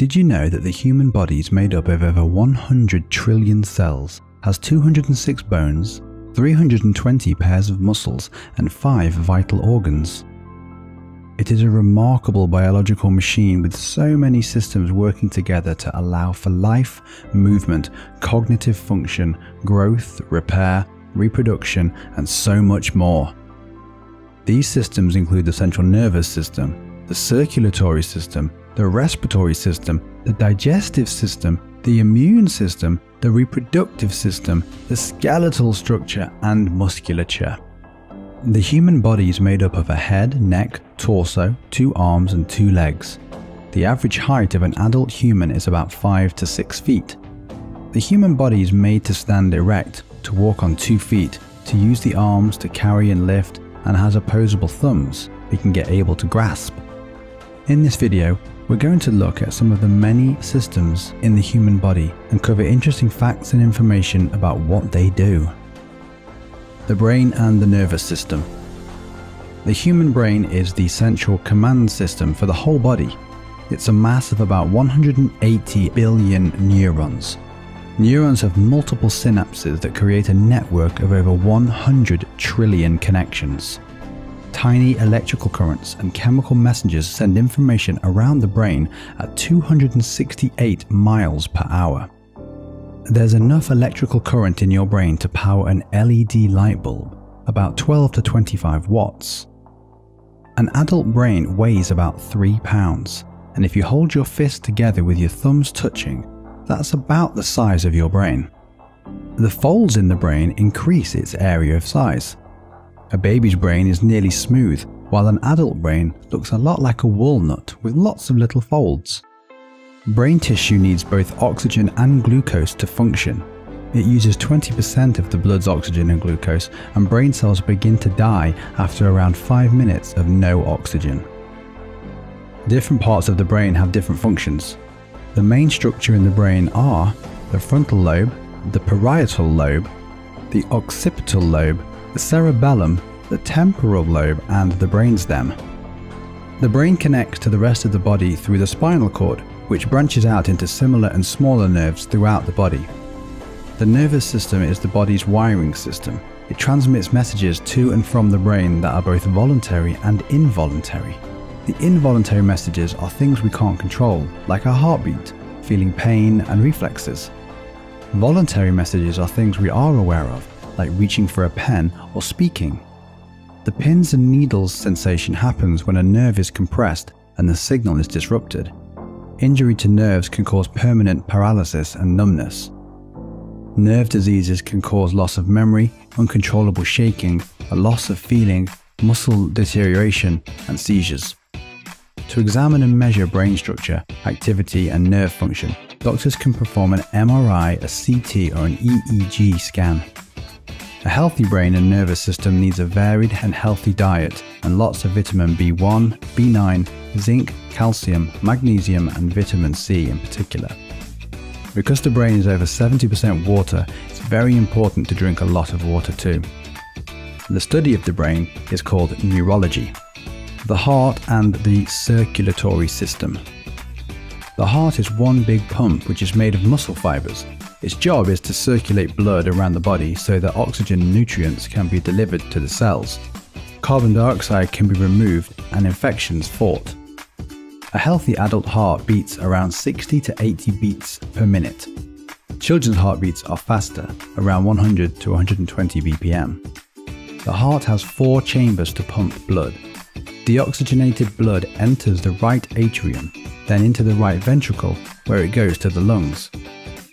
Did you know that the human body is made up of over 100 trillion cells, has 206 bones, 320 pairs of muscles, and 5 vital organs? It is a remarkable biological machine with so many systems working together to allow for life, movement, cognitive function, growth, repair, reproduction, and so much more. These systems include the central nervous system, the circulatory system, the respiratory system, the digestive system, the immune system, the reproductive system, the skeletal structure, and musculature. The human body is made up of a head, neck, torso, 2 arms, and 2 legs. The average height of an adult human is about 5 to 6 feet. The human body is made to stand erect, to walk on 2 feet, to use the arms to carry and lift, and has opposable thumbs we can get able to grasp. In this video, we're going to look at some of the many systems in the human body and cover interesting facts and information about what they do. The brain and the nervous system. The human brain is the central command system for the whole body. It's a mass of about 180 billion neurons. Neurons have multiple synapses that create a network of over 100 trillion connections. Tiny electrical currents and chemical messengers send information around the brain at 268 miles per hour. There's enough electrical current in your brain to power an LED light bulb, about 12 to 25 watts. An adult brain weighs about 3 pounds, and if you hold your fists together with your thumbs touching, that's about the size of your brain. The folds in the brain increase its area of size. A baby's brain is nearly smooth, while an adult brain looks a lot like a walnut with lots of little folds. Brain tissue needs both oxygen and glucose to function. It uses 20% of the blood's oxygen and glucose, and brain cells begin to die after around 5 minutes of no oxygen. Different parts of the brain have different functions. The main structure in the brain are the frontal lobe, the parietal lobe, the occipital lobe, the cerebellum, the temporal lobe, and the brainstem. The brain connects to the rest of the body through the spinal cord, which branches out into similar and smaller nerves throughout the body. The nervous system is the body's wiring system. It transmits messages to and from the brain that are both voluntary and involuntary. The involuntary messages are things we can't control, like our heartbeat, feeling pain, and reflexes. Voluntary messages are things we are aware of, like reaching for a pen or speaking. The pins and needles sensation happens when a nerve is compressed and the signal is disrupted. Injury to nerves can cause permanent paralysis and numbness. Nerve diseases can cause loss of memory, uncontrollable shaking, a loss of feeling, muscle deterioration, and seizures. To examine and measure brain structure, activity, and nerve function, doctors can perform an MRI, a CT, or an EEG scan. A healthy brain and nervous system needs a varied and healthy diet and lots of vitamin B1, B9, zinc, calcium, magnesium, and vitamin C in particular. Because the brain is over 70% water, it's very important to drink a lot of water too. The study of the brain is called neurology. The heart and the circulatory system. The heart is one big pump which is made of muscle fibers. Its job is to circulate blood around the body so that oxygen and nutrients can be delivered to the cells. Carbon dioxide can be removed and infections fought. A healthy adult heart beats around 60 to 80 beats per minute. Children's heartbeats are faster, around 100 to 120 BPM. The heart has 4 chambers to pump blood. Deoxygenated blood enters the right atrium, then into the right ventricle, where it goes to the lungs.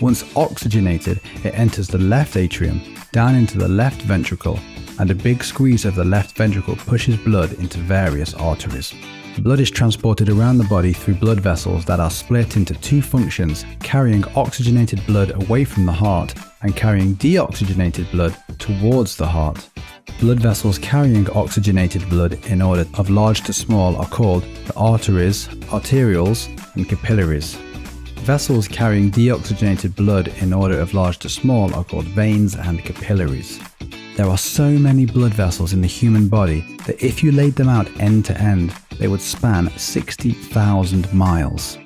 Once oxygenated, it enters the left atrium, down into the left ventricle, and a big squeeze of the left ventricle pushes blood into various arteries. Blood is transported around the body through blood vessels that are split into 2 functions, carrying oxygenated blood away from the heart and carrying deoxygenated blood towards the heart. Blood vessels carrying oxygenated blood in order of large to small are called the arteries, arterioles, and capillaries. Vessels carrying deoxygenated blood in order of large to small are called veins and capillaries. There are so many blood vessels in the human body that if you laid them out end to end, they would span 60,000 miles.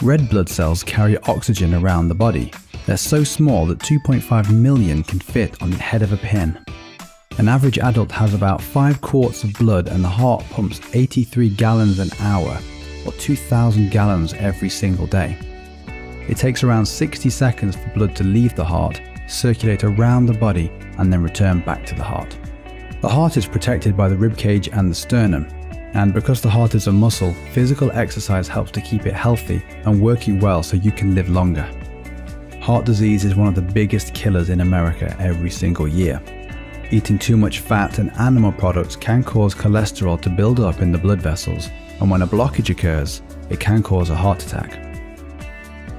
Red blood cells carry oxygen around the body. They're so small that 2.5 million can fit on the head of a pin. An average adult has about 5 quarts of blood and the heart pumps 83 gallons an hour, or 2,000 gallons every single day. It takes around 60 seconds for blood to leave the heart, circulate around the body, and then return back to the heart. The heart is protected by the ribcage and the sternum, and because the heart is a muscle, physical exercise helps to keep it healthy and working well so you can live longer. Heart disease is one of the biggest killers in America every single year. Eating too much fat and animal products can cause cholesterol to build up in the blood vessels, and when a blockage occurs, it can cause a heart attack.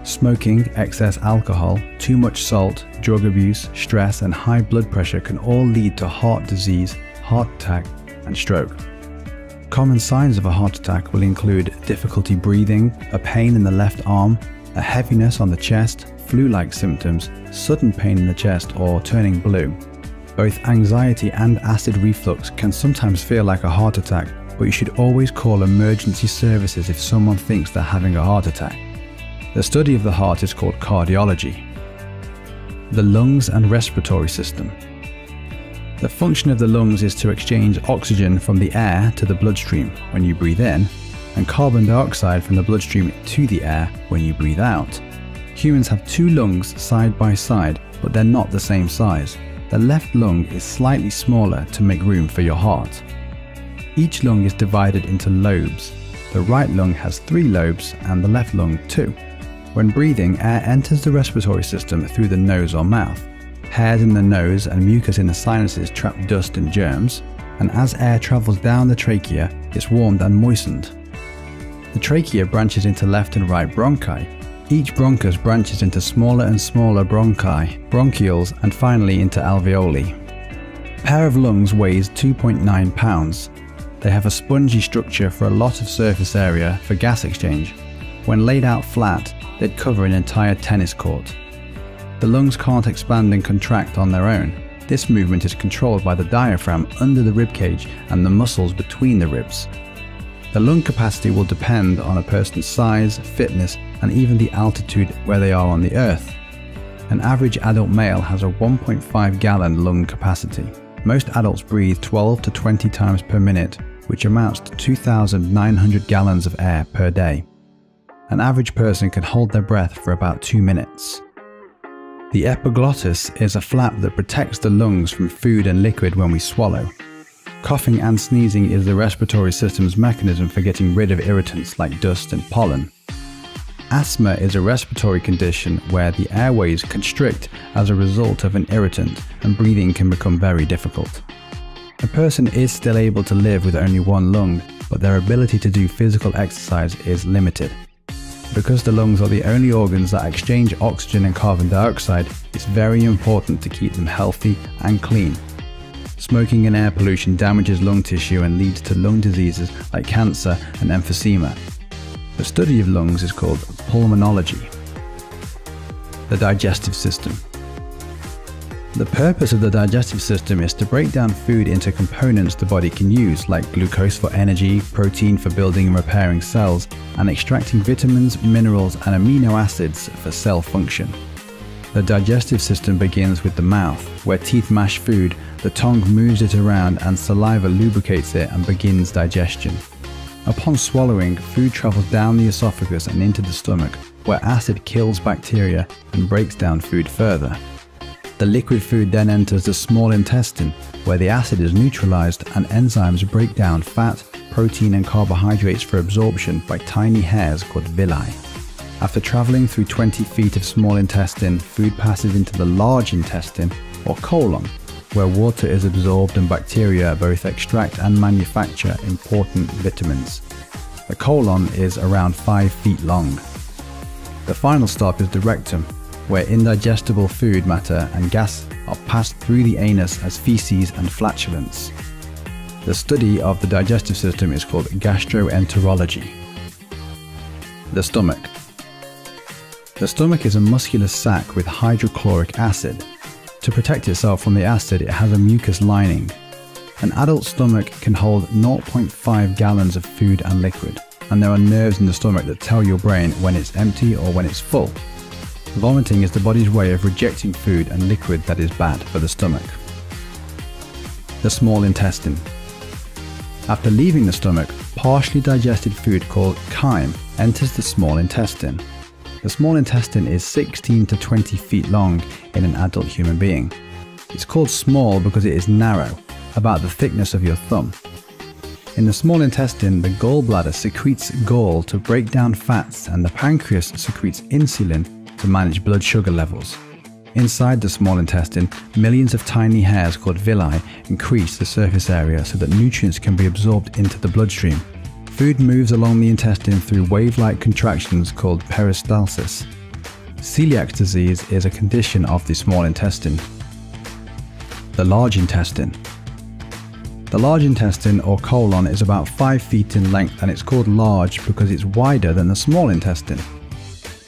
Smoking, excess alcohol, too much salt, drug abuse, stress, and high blood pressure can all lead to heart disease, heart attack, and stroke. Common signs of a heart attack will include difficulty breathing, a pain in the left arm, a heaviness on the chest, flu-like symptoms, sudden pain in the chest, or turning blue. Both anxiety and acid reflux can sometimes feel like a heart attack, but you should always call emergency services if someone thinks they're having a heart attack. The study of the heart is called cardiology. The lungs and respiratory system. The function of the lungs is to exchange oxygen from the air to the bloodstream when you breathe in, and carbon dioxide from the bloodstream to the air when you breathe out. Humans have 2 lungs side by side, but they're not the same size. The left lung is slightly smaller to make room for your heart. Each lung is divided into lobes. The right lung has 3 lobes and the left lung 2. When breathing, air enters the respiratory system through the nose or mouth. Hairs in the nose and mucus in the sinuses trap dust and germs, and as air travels down the trachea, it's warmed and moistened. The trachea branches into left and right bronchi. Each bronchus branches into smaller and smaller bronchi, bronchioles, and finally into alveoli. A pair of lungs weighs 2.9 pounds. They have a spongy structure for a lot of surface area for gas exchange. When laid out flat, they'd cover an entire tennis court. The lungs can't expand and contract on their own. This movement is controlled by the diaphragm under the ribcage and the muscles between the ribs. The lung capacity will depend on a person's size, fitness, and even the altitude where they are on the earth. An average adult male has a 1.5 gallon lung capacity. Most adults breathe 12 to 20 times per minute, which amounts to 2,900 gallons of air per day. An average person can hold their breath for about 2 minutes. The epiglottis is a flap that protects the lungs from food and liquid when we swallow. Coughing and sneezing is the respiratory system's mechanism for getting rid of irritants like dust and pollen. Asthma is a respiratory condition where the airways constrict as a result of an irritant and breathing can become very difficult. A person is still able to live with only 1 lung, but their ability to do physical exercise is limited. Because the lungs are the only organs that exchange oxygen and carbon dioxide, it's very important to keep them healthy and clean. Smoking and air pollution damages lung tissue and leads to lung diseases like cancer and emphysema. The study of lungs is called pulmonology. The digestive system. The purpose of the digestive system is to break down food into components the body can use, like glucose for energy, protein for building and repairing cells, and extracting vitamins, minerals, and amino acids for cell function. The digestive system begins with the mouth, where teeth mash food, the tongue moves it around, and saliva lubricates it and begins digestion. Upon swallowing, food travels down the esophagus and into the stomach, where acid kills bacteria and breaks down food further. The liquid food then enters the small intestine, where the acid is neutralized and enzymes break down fat, protein, and carbohydrates for absorption by tiny hairs called villi. After traveling through 20 feet of small intestine, food passes into the large intestine, or colon, where water is absorbed and bacteria both extract and manufacture important vitamins. The colon is around 5 feet long. The final stop is the rectum, where indigestible food matter and gas are passed through the anus as feces and flatulence. The study of the digestive system is called gastroenterology. The stomach. The stomach is a muscular sac with hydrochloric acid. To protect itself from the acid, it has a mucus lining. An adult stomach can hold 0.5 gallons of food and liquid. and there are nerves in the stomach that tell your brain when it's empty or when it's full. Vomiting is the body's way of rejecting food and liquid that is bad for the stomach. The small intestine. After leaving the stomach, partially digested food called chyme enters the small intestine. The small intestine is 16 to 20 feet long in an adult human being. It's called small because it is narrow, about the thickness of your thumb. In the small intestine, the gallbladder secretes gall to break down fats, and the pancreas secretes insulin to manage blood sugar levels. Inside the small intestine, millions of tiny hairs called villi increase the surface area so that nutrients can be absorbed into the bloodstream. Food moves along the intestine through wave-like contractions called peristalsis. Celiac disease is a condition of the small intestine. The large intestine. The large intestine, or colon, is about 5 feet in length, and it's called large because it's wider than the small intestine.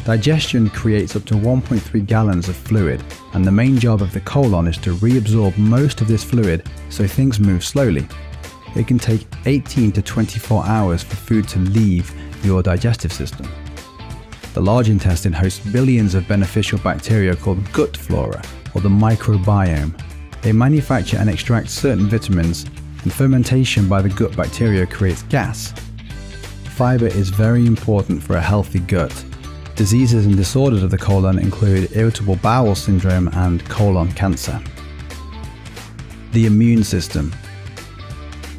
Digestion creates up to 1.3 gallons of fluid, and the main job of the colon is to reabsorb most of this fluid so things move slowly. It can take 18 to 24 hours for food to leave your digestive system. The large intestine hosts billions of beneficial bacteria called gut flora, or the microbiome. They manufacture and extract certain vitamins, and fermentation by the gut bacteria creates gas. Fiber is very important for a healthy gut. Diseases and disorders of the colon include irritable bowel syndrome and colon cancer. The immune system.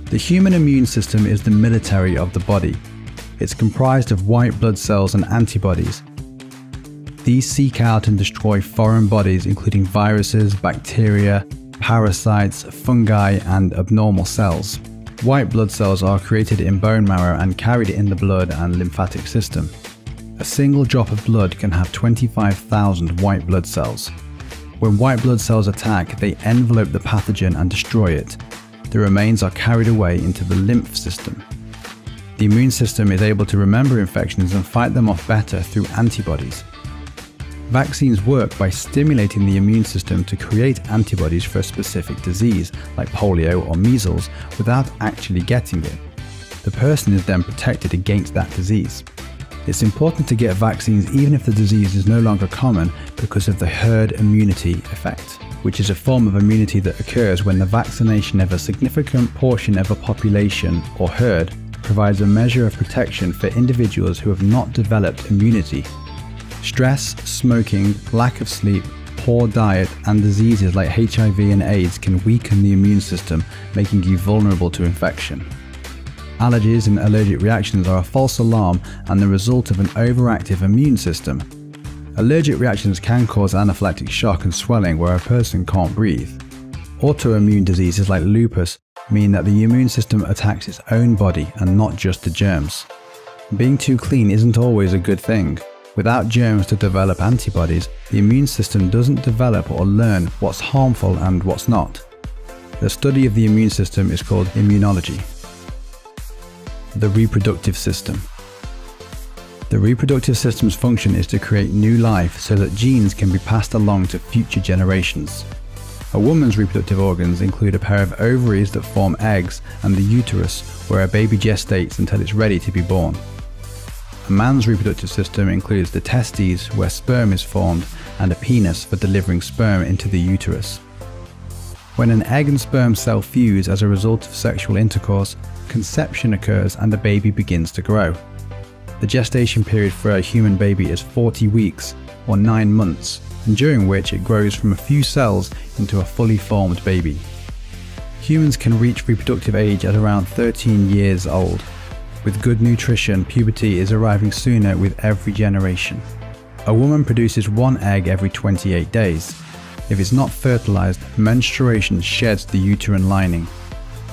The human immune system is the military of the body. It's comprised of white blood cells and antibodies. These seek out and destroy foreign bodies, including viruses, bacteria, parasites, fungi, and abnormal cells. White blood cells are created in bone marrow and carried in the blood and lymphatic system. A single drop of blood can have 25,000 white blood cells. When white blood cells attack, they envelope the pathogen and destroy it. The remains are carried away into the lymph system. The immune system is able to remember infections and fight them off better through antibodies. Vaccines work by stimulating the immune system to create antibodies for a specific disease, like polio or measles, without actually getting it. The person is then protected against that disease. It's important to get vaccines even if the disease is no longer common because of the herd immunity effect, which is a form of immunity that occurs when the vaccination of a significant portion of a population or herd provides a measure of protection for individuals who have not developed immunity. Stress, smoking, lack of sleep, poor diet, and diseases like HIV and AIDS can weaken the immune system, making you vulnerable to infection. Allergies and allergic reactions are a false alarm and the result of an overactive immune system. Allergic reactions can cause anaphylactic shock and swelling where a person can't breathe. Autoimmune diseases like lupus mean that the immune system attacks its own body and not just the germs. Being too clean isn't always a good thing. Without germs to develop antibodies, the immune system doesn't develop or learn what's harmful and what's not. The study of the immune system is called immunology. The reproductive system. The reproductive system's function is to create new life so that genes can be passed along to future generations. A woman's reproductive organs include a pair of ovaries that form eggs and the uterus, where a baby gestates until it's ready to be born. A man's reproductive system includes the testes, where sperm is formed, and a penis for delivering sperm into the uterus. When an egg and sperm cell fuse as a result of sexual intercourse, conception occurs and the baby begins to grow. The gestation period for a human baby is 40 weeks, or 9 months, and during which it grows from a few cells into a fully formed baby. Humans can reach reproductive age at around 13 years old. With good nutrition, puberty is arriving sooner with every generation. A woman produces 1 egg every 28 days. If it's not fertilized, menstruation sheds the uterine lining.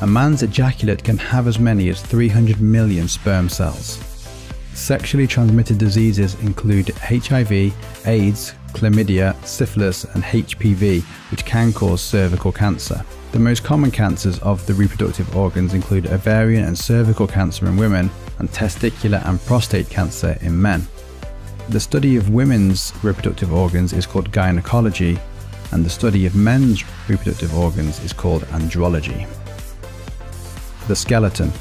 A man's ejaculate can have as many as 300 million sperm cells. Sexually transmitted diseases include HIV, AIDS, chlamydia, syphilis, and HPV, which can cause cervical cancer. The most common cancers of the reproductive organs include ovarian and cervical cancer in women and testicular and prostate cancer in men. The study of women's reproductive organs is called gynecology, and the study of men's reproductive organs is called andrology. The skeleton.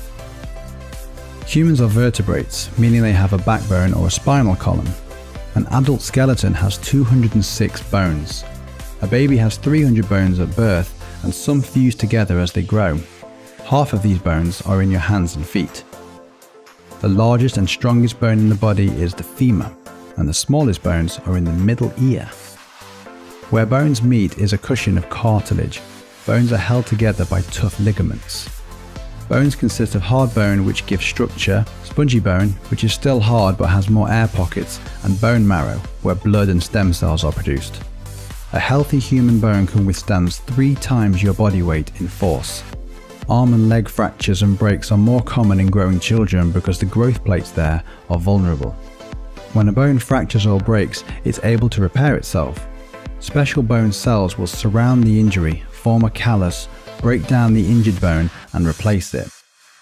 Humans are vertebrates, meaning they have a backbone or a spinal column. An adult skeleton has 206 bones. A baby has 300 bones at birth, and some fuse together as they grow. Half of these bones are in your hands and feet. The largest and strongest bone in the body is the femur, and the smallest bones are in the middle ear. Where bones meet is a cushion of cartilage. Bones are held together by tough ligaments. Bones consist of hard bone, which gives structure, spongy bone, which is still hard but has more air pockets, and bone marrow, where blood and stem cells are produced. A healthy human bone can withstand 3 times your body weight in force. Arm and leg fractures and breaks are more common in growing children because the growth plates there are vulnerable. When a bone fractures or breaks, it's able to repair itself. Special bone cells will surround the injury, form a callus, break down the injured bone and replace it.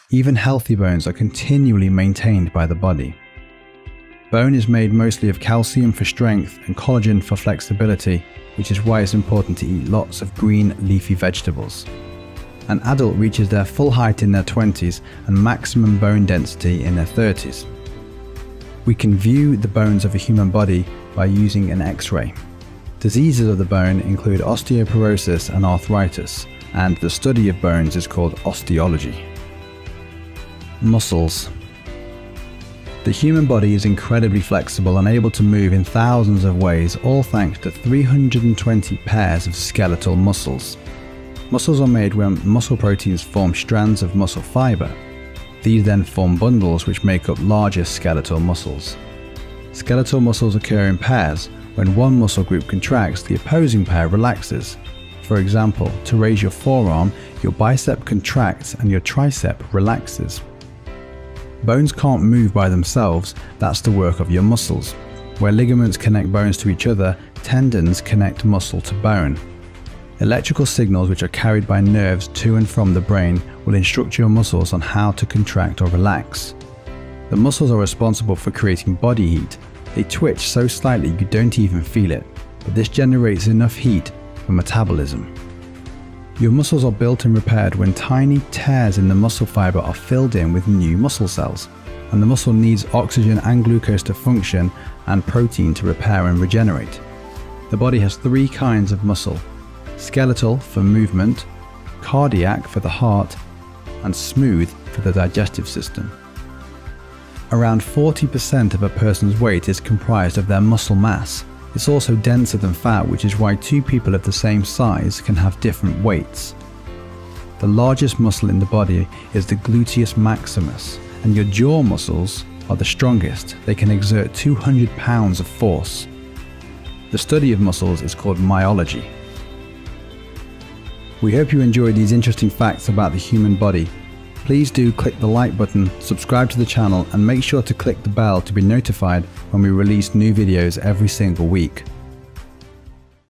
Even healthy bones are continually maintained by the body. Bone is made mostly of calcium for strength and collagen for flexibility, which is why it's important to eat lots of green leafy vegetables. An adult reaches their full height in their 20s and maximum bone density in their 30s. We can view the bones of a human body by using an X-ray. Diseases of the bone include osteoporosis and arthritis, and the study of bones is called osteology. Muscles. The human body is incredibly flexible and able to move in thousands of ways, all thanks to 320 pairs of skeletal muscles. Muscles are made when muscle proteins form strands of muscle fiber. These then form bundles which make up larger skeletal muscles. Skeletal muscles occur in pairs. When one muscle group contracts, the opposing pair relaxes. For example, to raise your forearm, your bicep contracts and your tricep relaxes. Bones can't move by themselves, that's the work of your muscles. Where ligaments connect bones to each other, tendons connect muscle to bone. Electrical signals which are carried by nerves to and from the brain will instruct your muscles on how to contract or relax. The muscles are responsible for creating body heat. They twitch so slightly you don't even feel it, but this generates enough heat for metabolism. Your muscles are built and repaired when tiny tears in the muscle fiber are filled in with new muscle cells, and the muscle needs oxygen and glucose to function and protein to repair and regenerate. The body has 3 kinds of muscle: skeletal for movement, cardiac for the heart, and smooth for the digestive system. Around 40% of a person's weight is comprised of their muscle mass. It's also denser than fat, which is why 2 people of the same size can have different weights. The largest muscle in the body is the gluteus maximus, and your jaw muscles are the strongest. They can exert 200 pounds of force. The study of muscles is called myology. We hope you enjoyed these interesting facts about the human body. Please do click the like button, subscribe to the channel, and make sure to click the bell to be notified when we release new videos every single week.